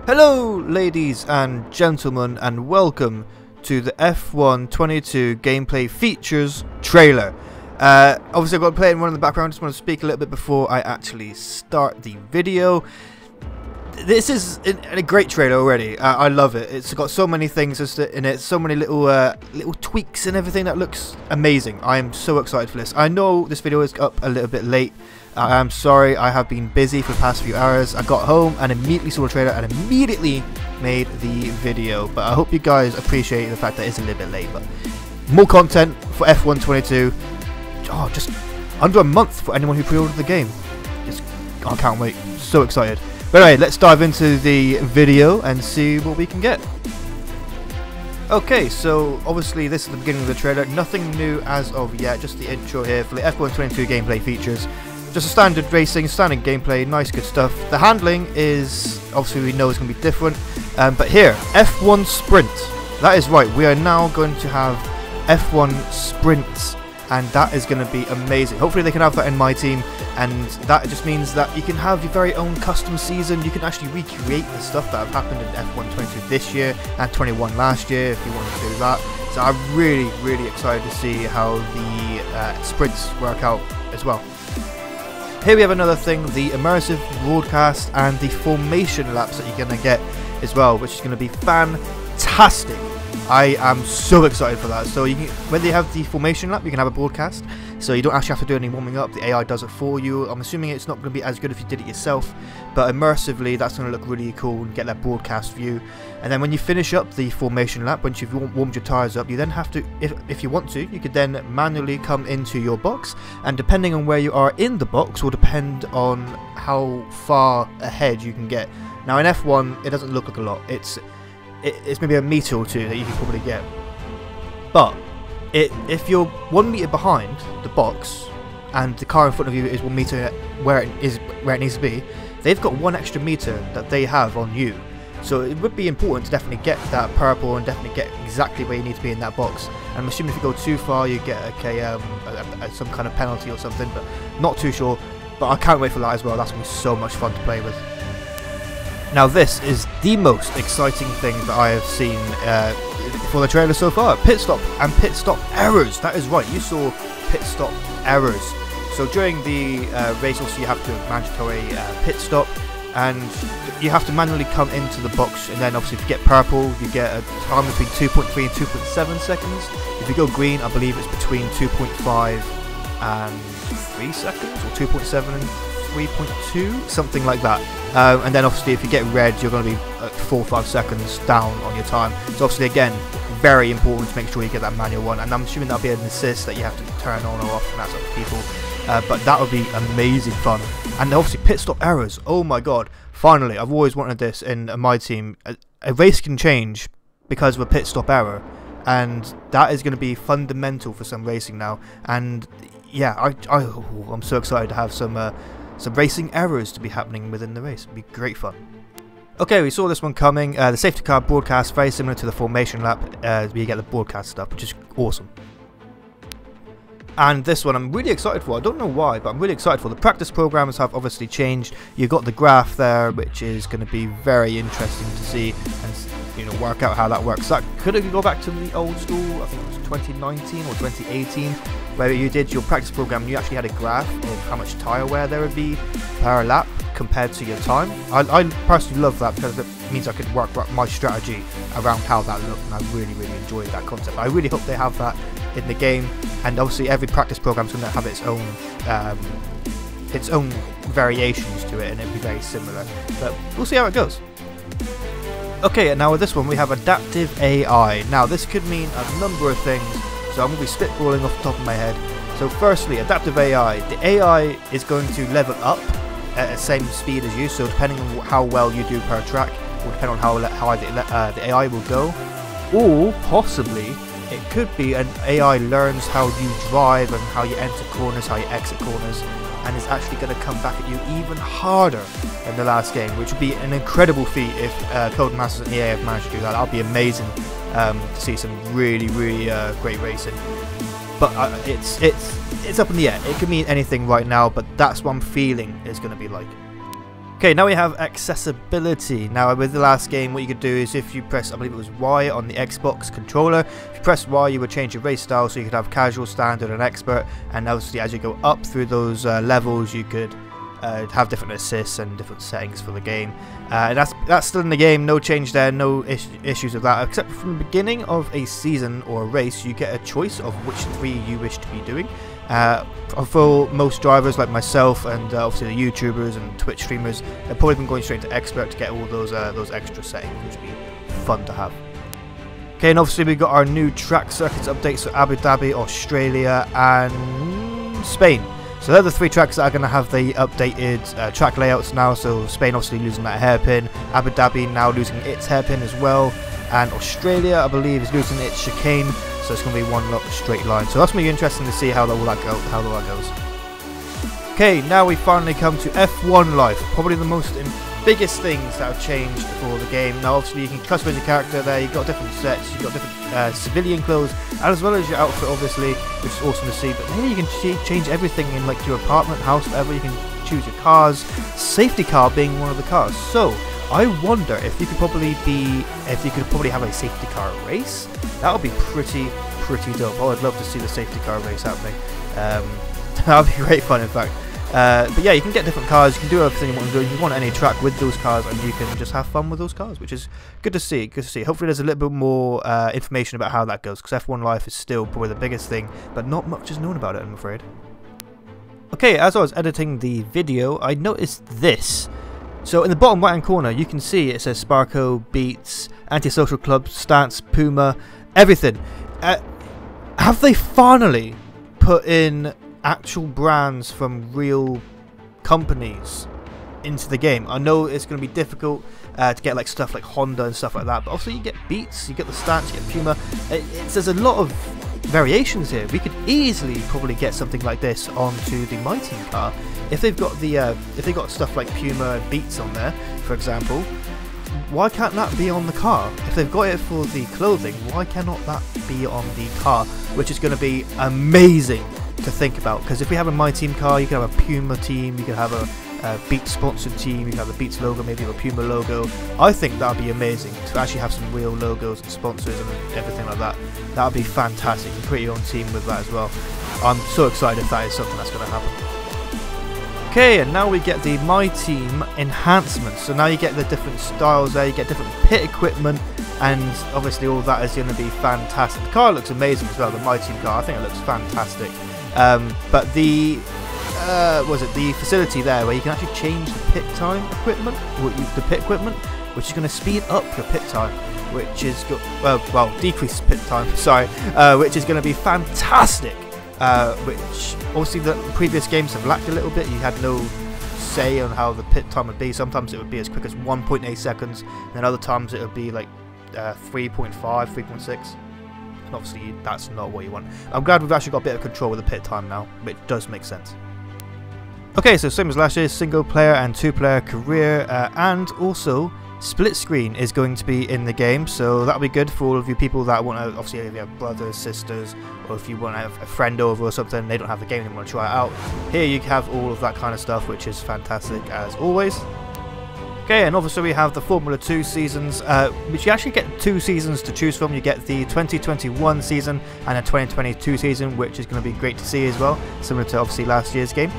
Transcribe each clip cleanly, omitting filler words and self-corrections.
Hello ladies and gentlemen, and welcome to the F1 22 gameplay features trailer. Obviously I've got to play it in one in the background. Just want to speak a little bit before I actually start the video. This is a great trailer already. I love it. It's got so many things in it, so many little tweaks and everything that looks amazing. I am so excited for this. I know this video is up a little bit late. I'm sorry, I have been busy for the past few hours. I got home and immediately saw the trailer and immediately made the video. But I hope you guys appreciate the fact that it's a little bit late. But more content for F1 22. Oh, just under a month for anyone who pre-ordered the game. I can't wait. So excited. But anyway, let's dive into the video and see what we can get. Okay, so obviously this is the beginning of the trailer. Nothing new as of yet, just the intro here for the F1 22 gameplay features. Just a standard racing, standard gameplay, nice good stuff. The handling is, obviously we know it's going to be different. But here, F1 Sprint. That is right, we are now going to have F1 Sprints. And that is going to be amazing. Hopefully they can have that in my team. And that just means that you can have your very own custom season. You can actually recreate the stuff that have happened in F1 22 this year and 21 last year if you want to do that. So I'm really excited to see how the sprints work out as well. Here we have another thing, the Immersive Broadcast and the formation laps that you're going to get as well, which is going to be fantastic. I am so excited for that. So you can, when they have the formation lap, you can have a broadcast. So you don't actually have to do any warming up. The AI does it for you. I'm assuming it's not going to be as good if you did it yourself, but immersively that's going to look really cool and get that broadcast view. And then when you finish up the formation lap, once you've warmed your tyres up, you then have to, if you want to, you could then manually come into your box, and depending on where you are in the box will depend on how far ahead you can get. Now in F1 it doesn't look like a lot. It's maybe a meter or two that you can probably get, but if you're 1 meter behind the box and the car in front of you is 1 meter where it needs to be, they've got 1 extra meter that they have on you. So it would be important to definitely get that purple and definitely get exactly where you need to be in that box. And I'm assuming if you go too far you get some kind of penalty or something, but not too sure. But I can't wait for that as well. That's going to be so much fun to play with. Now this is the most exciting thing that I have seen for the trailer so far. Pit stop and pit stop errors. That is right, you saw pit stop errors. So during the race also you have to mandatory pit stop, and you have to manually come into the box, and then obviously if you get purple you get a time between 2.3 and 2.7 seconds. If you go green I believe it's between 2.5 and 3 seconds, or 2.7 and 3.2, something like that. And then obviously if you get red you're going to be 4 or 5 seconds down on your time. So obviously again very important to make sure you get that manual one, and I'm assuming that'll be an assist that you have to turn on or off, and that's up to people. But that would be amazing fun. And obviously pit stop errors, oh my god, finally, I've always wanted this in my team. A race can change because of a pit stop error, and that is going to be fundamental for some racing now. And yeah, I'm so excited to have some racing errors to be happening within the race. It'd be great fun. Okay, we saw this one coming. The safety car broadcast, very similar to the formation lap. You get the broadcast stuff, which is awesome. And this one I'm really excited for. I don't know why, but I'm really excited for. The practice programs have obviously changed. You've got the graph there, which is going to be very interesting to see and work out how that works. That could it go back to the old school? I think it was 2019 or 2018, where you did your practice program and you actually had a graph of how much tyre wear there would be per lap compared to your time. I personally love that because it means I could work my strategy around how that looked, and I really enjoyed that concept. I really hope they have that in the game, and obviously every practice program is going to have its own variations to it, and it'll be very similar, but we'll see how it goes. Okay, and now with this one we have adaptive AI. Now this could mean a number of things, so I'm going to be spitballing off the top of my head. So firstly, adaptive AI. The AI is going to level up at the same speed as you, so depending on how well you do per track will depend on how the AI will go. Or possibly it could be an AI learns how you drive and how you enter corners, how you exit corners, and is actually going to come back at you even harder than the last game, which would be an incredible feat if Codemasters and EA have managed to do that. That would be amazing to see some really great racing. But it's up in the air. It could mean anything right now, but that's what I'm feeling it's going to be like. Okay, now we have accessibility. Now with the last game, what you could do is if you press, I believe it was Y on the Xbox controller, if you press Y you would change your race style, so you could have casual, standard and expert, and obviously as you go up through those levels you could have different assists and different settings for the game. That's still in the game, no change there, no issues with that, except from the beginning of a season or a race you get a choice of which 3 you wish to be doing. For most drivers like myself and obviously the YouTubers and Twitch streamers, they've probably been going straight to expert to get all those extra settings, which would be fun to have. Okay, and obviously we've got our new track circuits updates, so Abu Dhabi, Australia and Spain. So they're the 3 tracks that are going to have the updated track layouts now. So Spain obviously losing that hairpin, Abu Dhabi now losing its hairpin as well, and Australia I believe is losing its chicane, so it's going to be one straight line. So that's going to be interesting to see how that goes. Okay, now we finally come to F1 Life, probably the biggest things that have changed for the game. Now obviously you can customize your character there, you've got different sets, you've got different civilian clothes, as well as your outfit obviously, which is awesome to see. But then you can change everything in like your apartment, house, whatever. You can choose your cars, safety car being one of the cars. So I wonder if you could probably have a safety car race. That would be pretty dope. Oh, I'd love to see the safety car race happening. That would be great fun in fact. But yeah, you can get different cars, you can do everything you want to do. You want any track with those cars, and you can just have fun with those cars, which is good to see. Hopefully there's a little bit more information about how that goes, because F1 Life is still probably the biggest thing, but not much is known about it, I'm afraid. Okay, as I was editing the video, I noticed this. So in the bottom right hand corner, you can see it says Sparko, Beats, Antisocial Club, Stance, Puma, everything. Have they finally put in actual brands from real companies into the game? I know it's going to be difficult to get like stuff like Honda and stuff like that, but also you get Beats, you get the Stance, you get Puma. There's a lot of variations here. We could easily probably get something like this onto the My Team car if they've got stuff like Puma and Beats on there, for example. Why can't that be on the car? If they've got it for the clothing, why cannot that be on the car? Which is going to be amazing to think about, because if we have a My Team car, you can have a Puma team, you can have a Beats sponsored team, you can have the Beats logo, maybe a Puma logo. I think that would be amazing to actually have some real logos and sponsors and everything like that. That would be fantastic. You can create your own team with that as well. I'm so excited if that is something that's going to happen. Okay, and now we get the My Team enhancements. So now you get the different styles there, you get different pit equipment, and obviously all that is going to be fantastic. The car looks amazing as well, the My Team car. I think it looks fantastic. But the the facility there where you can actually change the pit time equipment, the pit equipment, which is going to speed up your pit time, which is decrease pit time. Sorry, which is going to be fantastic. Which obviously the previous games have lacked a little bit. You had no say on how the pit time would be. Sometimes it would be as quick as 1.8 seconds, and then other times it would be like 3.5, 3.6. Obviously that's not what you want. I'm glad we've actually got a bit of control with the pit time now, but it does make sense. Okay, so same as last year, single player and 2-player career, and also split screen is going to be in the game, so that'll be good for all of you people that want to, obviously if you have brothers, sisters, or if you want to have a friend over or something, they don't have the game, they want to try it out. Here you have all of that kind of stuff, which is fantastic as always. Okay, and obviously we have the Formula 2 seasons, which you actually get 2 seasons to choose from. You get the 2021 season and a 2022 season, which is going to be great to see as well, similar to obviously last year's game.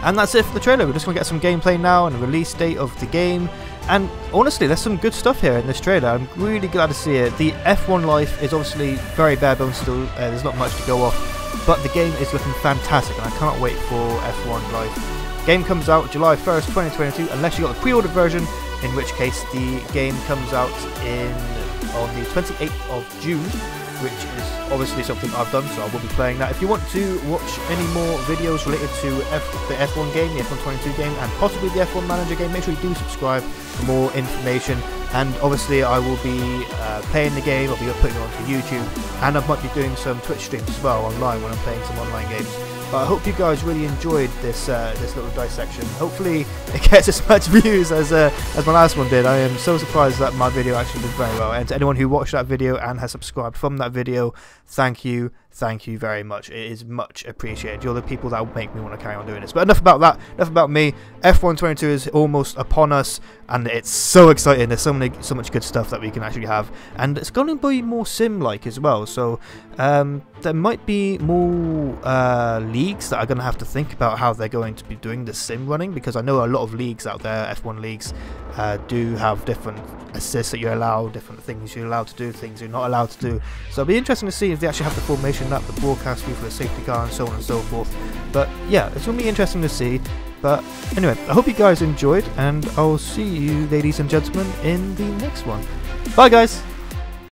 And that's it for the trailer. We're just going to get some gameplay now and a release date of the game. And honestly, there's some good stuff here in this trailer. I'm really glad to see it. The F1 Life is obviously very bare bones still. There's not much to go off, but the game is looking fantastic, and I can't wait for F1 Life. Game comes out July 1st, 2022, unless you got the pre-order version, in which case the game comes out on the 28th of June, which is obviously something I've done, so I will be playing that. If you want to watch any more videos related to the F1 game, the F1 22 game, and possibly the F1 Manager game, make sure you do subscribe for more information. And obviously I will be playing the game, I'll be putting it onto YouTube, and I might be doing some Twitch streams as well online when I'm playing some online games. But I hope you guys really enjoyed this little dissection. Hopefully it gets as much views as my last one did. I am so surprised that my video actually did very well. And to anyone who watched that video and has subscribed from that video, thank you thank you very much. It is much appreciated. You're the people that will make me want to carry on doing this. But enough about that. Enough about me. F1 22 is almost upon us, and it's so exciting. There's so much good stuff that we can actually have, and it's going to be more sim-like as well. So there might be more leagues that are going to have to think about how they're going to be doing the sim running, because I know a lot of leagues out there, F1 leagues, do have different assists that you're allowed, different things you're allowed to do, things you're not allowed to do. So it'll be interesting to see if they actually have the formation that the broadcast do for the safety car and so on and so forth. But yeah, it's going to be interesting to see. But anyway, I hope you guys enjoyed, and I'll see you, ladies and gentlemen, in the next one. Bye guys!